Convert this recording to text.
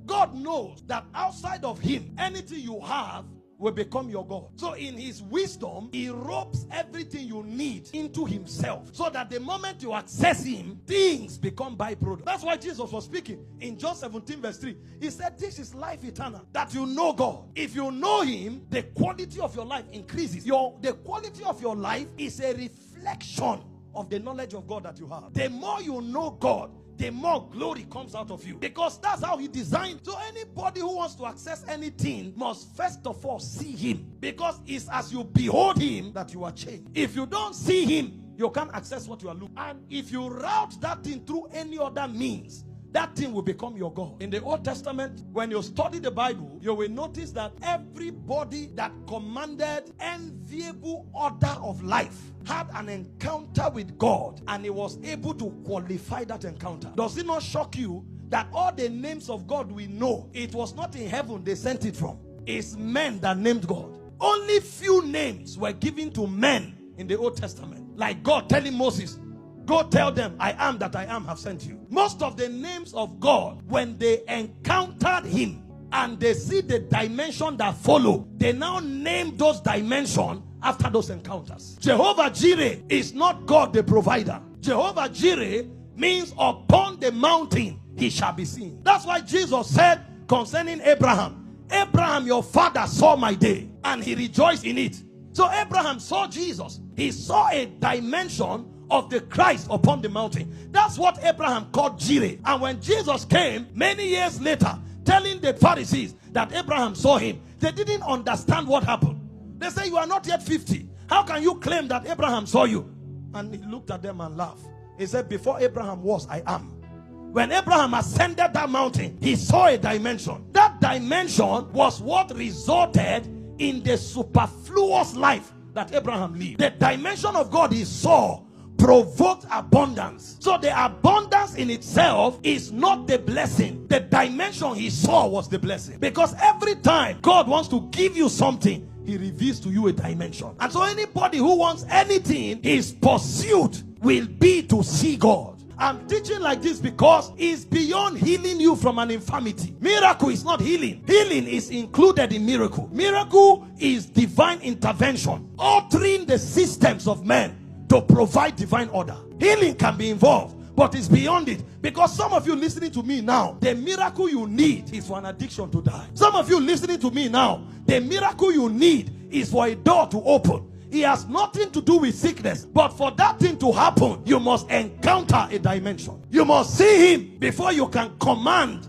God knows that outside of him, anything you have will become your God. So in his wisdom, he ropes everything you need into himself, so that the moment you access him, things become byproduct. That's why Jesus was speaking in John 17 verse 3. He said, this is life eternal, that you know God. If you know him, the quality of your life increases. The quality of your life is a reflection of the knowledge of God that you have. The more you know God, the more glory comes out of you, because that's how he designed. So anybody who wants to access anything must first of all see him, because it's as you behold him that you are changed. If you don't see him, you can't access what you are looking. And if you route that thing through any other means, that thing will become your God. In the Old Testament, when you study the Bible, you will notice that everybody that commanded enviable order of life had an encounter with God, and he was able to qualify that encounter. Does it not shock you that all the names of God we know, it was not in heaven they sent it from? It's men that named God. Only few names were given to men in the Old Testament, like God telling Moses, go tell them, I am that I am have sent you. Most of the names of God, when they encountered him and they see the dimension that follow, they now name those dimensions after those encounters. Jehovah Jireh is not God the provider. Jehovah Jireh means upon the mountain he shall be seen. That's why Jesus said concerning Abraham, Abraham your father saw my day and he rejoiced in it. So Abraham saw Jesus. He saw a dimension of the Christ upon the mountain. That's what Abraham called Jireh. And when Jesus came many years later telling the Pharisees that Abraham saw him, they didn't understand what happened. They say, you are not yet 50. How can you claim that Abraham saw you? And he looked at them and laughed. He said, before Abraham was, I am. When Abraham ascended that mountain, he saw a dimension. That dimension was what resulted in the superfluous life that Abraham lived. The dimension of God he saw provoked abundance. So the abundance in itself is not the blessing. The dimension he saw was the blessing. Because every time God wants to give you something, he reveals to you a dimension. And so anybody who wants anything, his pursuit will be to see God. I'm teaching like this because it's beyond healing you from an infirmity. Miracle is not healing. Healing is included in miracle. Miracle is divine intervention, altering the systems of men to provide divine order. Healing can be involved, but it's beyond it. Because some of you listening to me now, the miracle you need is for an addiction to die. Some of you listening to me now, the miracle you need is for a door to open. It has nothing to do with sickness, but for that thing to happen, you must encounter a dimension. You must see him before you can command